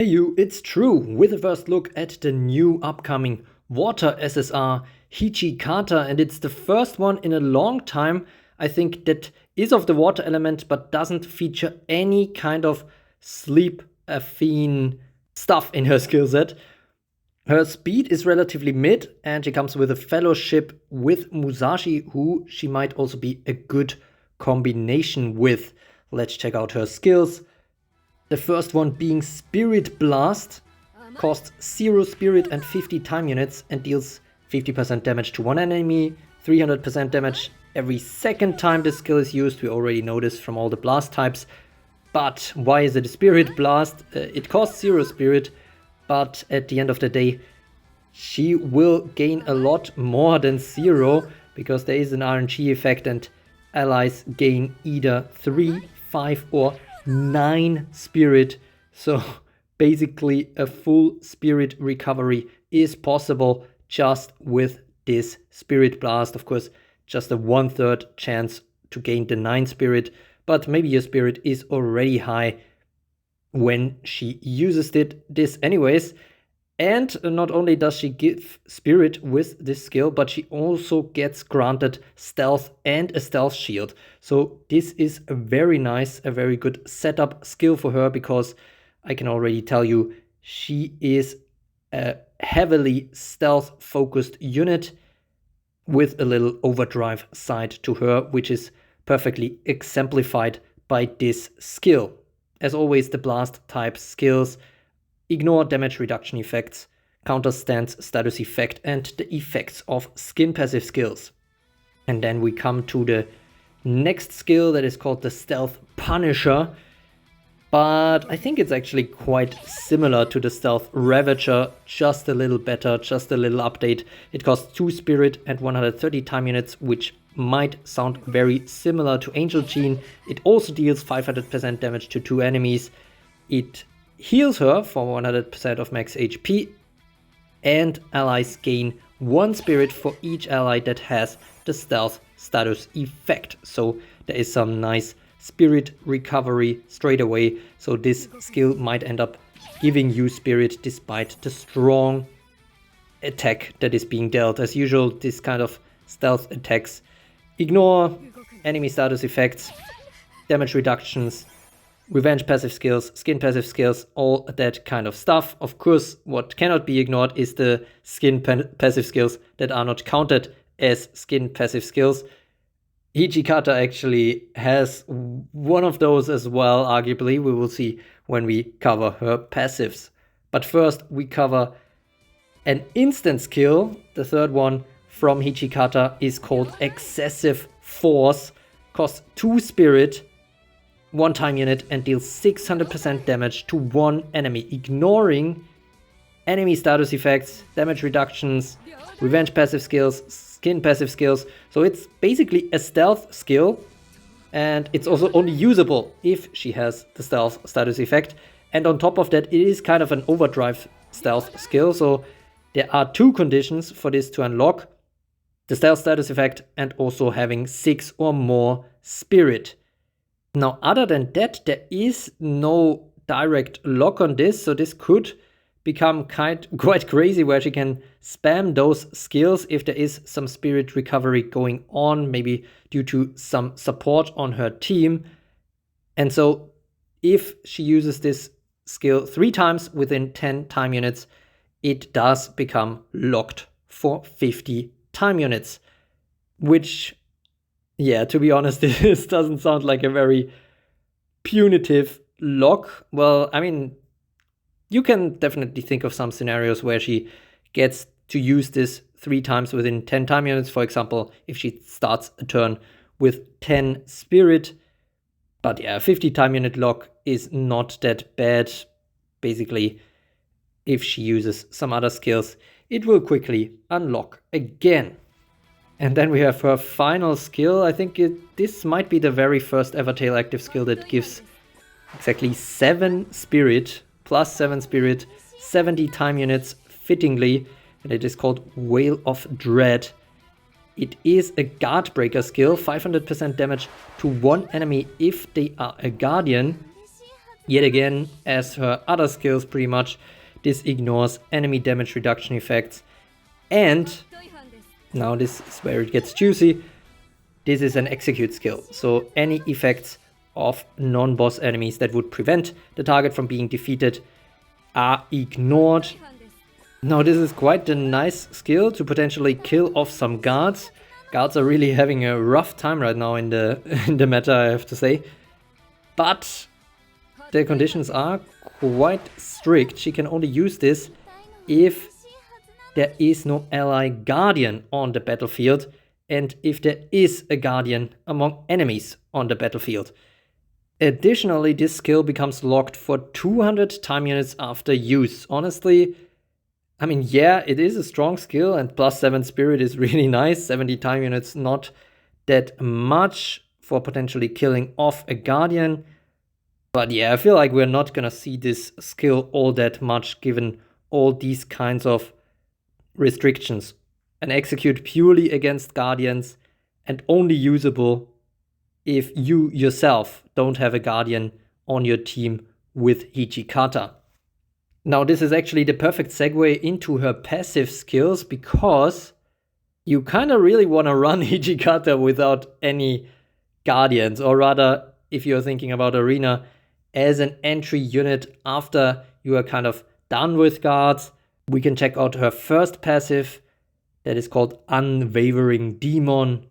Hey you, it's true. With a first look at the new upcoming Water SSR Hijikata, and it's the first one in a long time, I think, that is of the water element but doesn't feature any kind of sleep-affine stuff in her skill set. Her speed is relatively mid, and she comes with a fellowship with Musashi, who she might also be a good combination with. Let's check out her skills. The first one being Spirit Blast, costs 0 spirit and 50 time units and deals 50% damage to one enemy, 300% damage every second time this skill is used. We already know this from all the blast types. But why is it a Spirit Blast? It costs 0 spirit, but at the end of the day, she will gain a lot more than 0 because there is an RNG effect and allies gain either 3, 5 or 9 spirit. So basically a full spirit recovery is possible just with this Spirit Blast. Of course, just a 1/3 chance to gain the 9 spirit, but maybe your spirit is already high when she uses this anyways. And not only does she give spirit with this skill, but she also gets granted stealth and a stealth shield. So this is a very nice, a very good setup skill for her, because I can already tell you she is a heavily stealth focused unit with a little overdrive side to her, which is perfectly exemplified by this skill. As always, the blast type skills ignore damage reduction effects, counter stance status effect, and the effects of skin passive skills. And then we come to the next skill that is called the Stealth Punisher. But I think it's actually quite similar to the Stealth Ravager, just a little better, just a little update. It costs 2 spirit and 130 time units, which might sound very similar to Angel Gene. It also deals 500% damage to 2 enemies. It heals her for 100% of max HP, and allies gain 1 spirit for each ally that has the stealth status effect. So there is some nice spirit recovery straight away. So this skill might end up giving you spirit despite the strong attack that is being dealt. As usual, this kind of stealth attacks ignore enemy status effects, damage reductions, revenge passive skills, skin passive skills, all that kind of stuff. Of course, what cannot be ignored is the skin passive skills that are not counted as skin passive skills. Hijikata actually has one of those as well, arguably. We will see when we cover her passives. But first, we cover an instant skill. The third one from Hijikata is called Excessive Force. Costs 2 spirit, 1 time unit, and deals 600% damage to 1 enemy, ignoring enemy status effects, damage reductions, revenge passive skills, skin passive skills. So it's basically a stealth skill, and it's also only usable if she has the stealth status effect. And on top of that, it is kind of an overdrive stealth skill. So there are 2 conditions for this to unlock: the stealth status effect and also having 6 or more spirit. Now, other than that, there is no direct lock on this, so this could become quite crazy, where she can spam those skills if there is some spirit recovery going on, maybe due to some support on her team. And so if she uses this skill 3 times within 10 time units, it does become locked for 50 time units, which, yeah, to be honest, this doesn't sound like a very punitive lock. Well, I mean, you can definitely think of some scenarios where she gets to use this 3 times within 10 time units. For example, if she starts a turn with 10 spirit. But yeah, 50 time unit lock is not that bad. Basically, if she uses some other skills, it will quickly unlock again. And then we have her final skill. I think this might be the very first Evertale active skill that gives exactly 7 spirit, plus 7 spirit, 70 time units fittingly, and it is called Whale of Dread. It is a guard breaker skill, 500% damage to 1 enemy if they are a guardian. Yet again, as her other skills pretty much, this ignores enemy damage reduction effects. And now this is where it gets juicy. This is an execute skill, so any effects of non-boss enemies that would prevent the target from being defeated are ignored. Now this is quite a nice skill to potentially kill off some guards. Guards are really having a rough time right now in the meta, I have to say. But the conditions are quite strict. She can only use this if there is no ally guardian on the battlefield and if there is a guardian among enemies on the battlefield. Additionally, this skill becomes locked for 200 time units after use. Honestly, I mean, yeah, it is a strong skill and +7 spirit is really nice. 70 time units, not that much for potentially killing off a guardian. But yeah, I feel like we're not gonna see this skill all that much given all these kinds of restrictions. An execute purely against guardians and only usable if you yourself don't have a guardian on your team with Hijikata. Now this is actually the perfect segue into her passive skills because you kind of really want to run Hijikata without any guardians, or rather, if you're thinking about Arena, as an entry unit after you are kind of done with guards. We can check out her first passive that is called Unwavering Demon.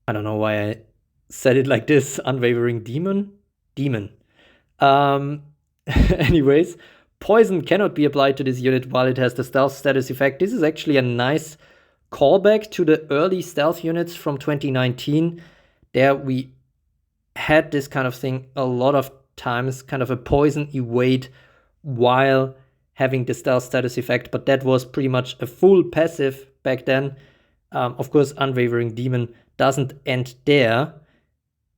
I don't know why I said it like this, Unwavering Demon? Demon. Anyways, poison cannot be applied to this unit while it has the stealth status effect. This is actually a nice callback to the early stealth units from 2019. There we had this kind of thing a lot of times, kind of a poison evade while having the stealth status effect, but that was pretty much a full passive back then. Of course, Unwavering Demon doesn't end there.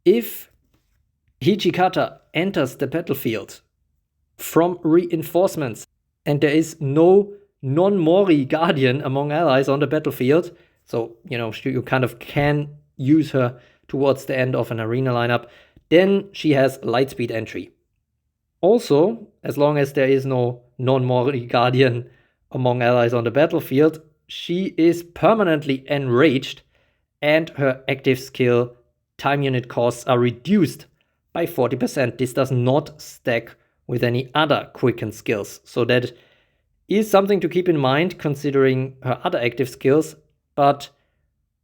If Hijikata enters the battlefield from reinforcements and there is no non-Mori guardian among allies on the battlefield, so you kind of can use her towards the end of an arena lineup, then she has lightspeed entry. Also, as long as there is no non-Mori guardian among allies on the battlefield, she is permanently enraged and her active skill time unit costs are reduced by 40%. This does not stack with any other quicken skills. So that is something to keep in mind considering her other active skills. But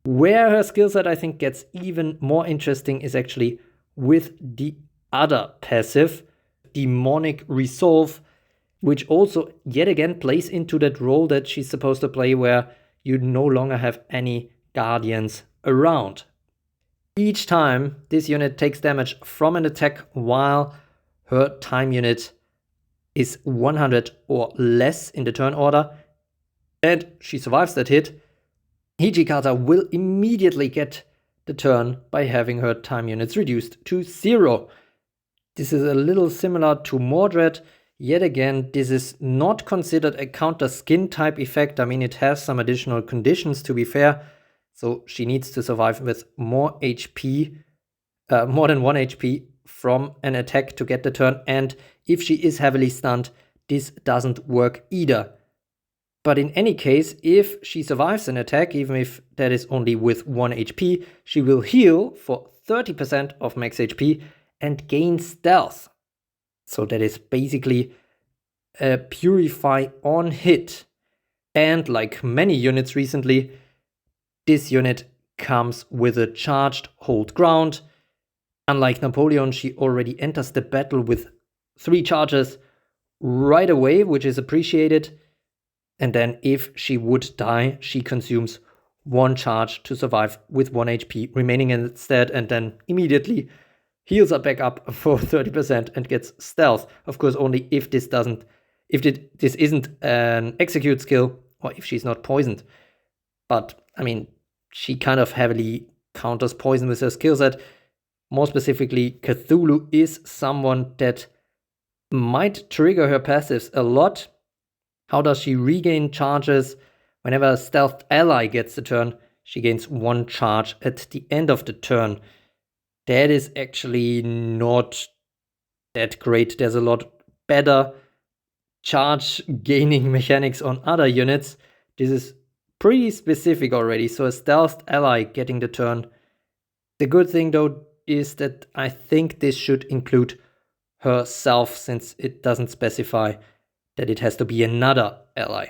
where her skill set I think gets even more interesting is actually with the other passive, Demonic Resolve, which also yet again plays into that role that she's supposed to play where you no longer have any guardians around. Each time this unit takes damage from an attack while her time unit is 100 or less in the turn order, and she survives that hit, Hijikata will immediately get the turn by having her time units reduced to 0. This is a little similar to Mordred. Yet again, this is not considered a counter skin type effect. I mean, it has some additional conditions to be fair. So she needs to survive with more HP, more than 1 HP from an attack to get the turn. And if she is heavily stunned, this doesn't work either. But in any case, if she survives an attack, even if that is only with 1 HP, she will heal for 30% of max HP and gain stealth. So that is basically a purify on hit. And like many units recently, this unit comes with a charged hold ground. Unlike Napoleon, she already enters the battle with 3 charges right away, which is appreciated. And then if she would die, she consumes 1 charge to survive with 1 HP remaining instead, and then immediately heals her back up for 30% and gets stealth. Of course, only if this isn't an execute skill or if she's not poisoned. But I mean, she kind of heavily counters poison with her skill set. More specifically, Cthulhu is someone that might trigger her passives a lot. How does she regain charges? Whenever a stealth ally gets the turn, she gains 1 charge at the end of the turn. That is actually not that great. There's a lot better charge gaining mechanics on other units. This is pretty specific already. So a stealthed ally getting the turn. The good thing though is that I think this should include herself, since it doesn't specify that it has to be another ally.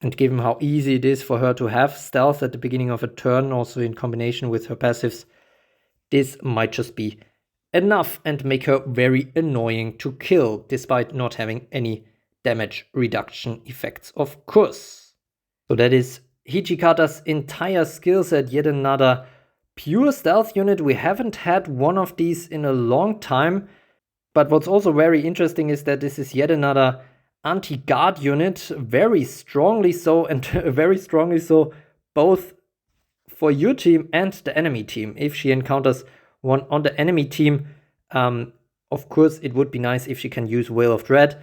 And given how easy it is for her to have stealth at the beginning of a turn, also in combination with her passives, this might just be enough and make her very annoying to kill, despite not having any damage reduction effects, of course. So that is Hijikata's entire skill set, yet another pure stealth unit. We haven't had one of these in a long time, but what's also very interesting is that this is yet another anti-guard unit, very strongly so, and very strongly so both for your team and the enemy team. If she encounters one on the enemy team, of course it would be nice if she can use Veil of Dread,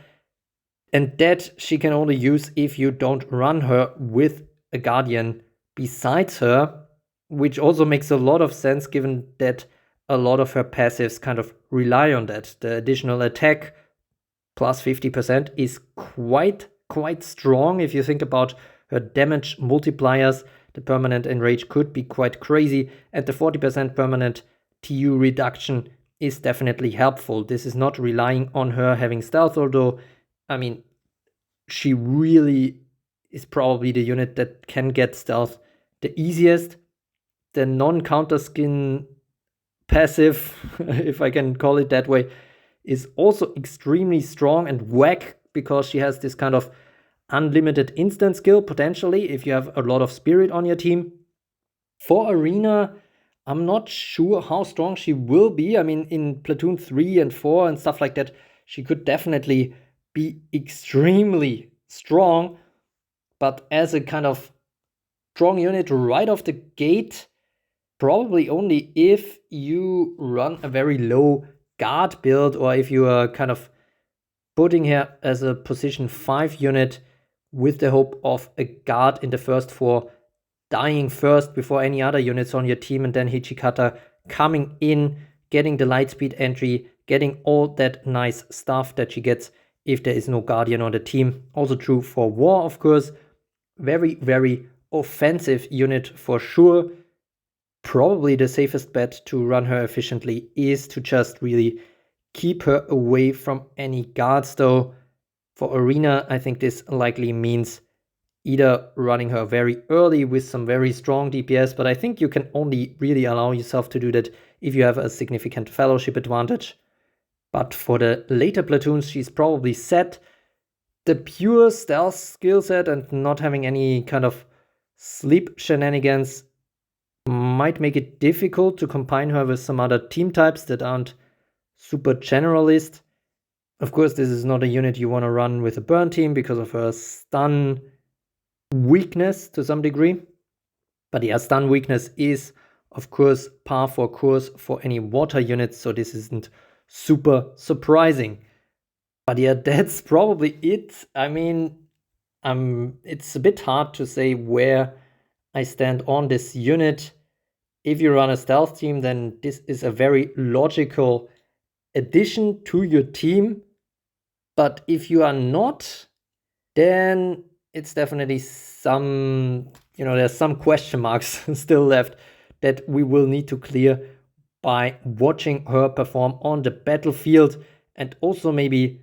and that she can only use if you don't run her with a guardian besides her, which also makes a lot of sense given that a lot of her passives kind of rely on that. The additional attack plus 50% is quite strong. If you think about her damage multipliers, the permanent enrage could be quite crazy, and the 40% permanent TU reduction is definitely helpful. This is not relying on her having stealth, although, I mean, she really is probably the unit that can get stealth the easiest. The non-counter skin passive, if I can call it that way, is also extremely strong and whack, because she has this kind of unlimited instant skill potentially if you have a lot of spirit on your team. For Arena, I'm not sure how strong she will be. I mean, in Platoon 3 and 4 and stuff like that, she could definitely be extremely strong, but as a kind of strong unit right off the gate, probably only if you run a very low guard build, or if you are kind of putting her as a position 5 unit with the hope of a guard in the first 4 dying first before any other units on your team, and then Hijikata coming in, getting the lightspeed entry, getting all that nice stuff that she gets if there is no guardian on the team. Also true for war, of course. Very offensive unit for sure. Probably the safest bet to run her efficiently is to just really keep her away from any guards, though. For Arena, I think this likely means either running her very early with some very strong DPS, but I think you can only really allow yourself to do that if you have a significant fellowship advantage. But for the later platoons, she's probably set. The pure stealth skill set and not having any kind of sleep shenanigans might make it difficult to combine her with some other team types that aren't super generalist. Of course, this is not a unit you want to run with a burn team because of her stun weakness to some degree. But yeah, stun weakness is, of course, par for course for any water units, so this isn't super surprising. But yeah, that's probably it. I mean, it's a bit hard to say where I stand on this unit. If you run a stealth team, then this is a very logical addition to your team. But if you are not, then it's definitely there's some question marks still left that we will need to clear by watching her perform on the battlefield, and also maybe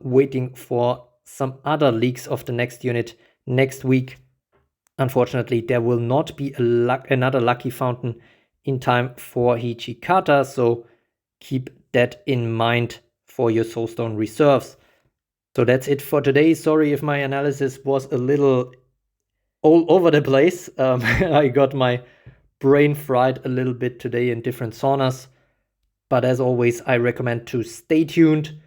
waiting for some other leaks of the next unit next week. Unfortunately, there will not be another Lucky Fountain in time for Hijikata, so keep that in mind for your Soulstone reserves. So that's it for today. Sorry if my analysis was a little all over the place. I got my brain fried a little bit today in different saunas. But as always, I recommend to stay tuned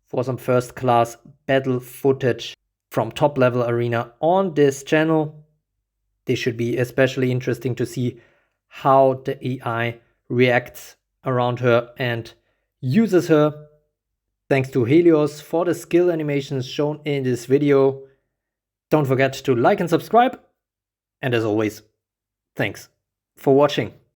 for some first-class battle footage from top-level Arena on this channel. This should be especially interesting to see how the AI reacts around her and uses her. Thanks to Helios for the skill animations shown in this video. Don't forget to like and subscribe. And as always, thanks for watching.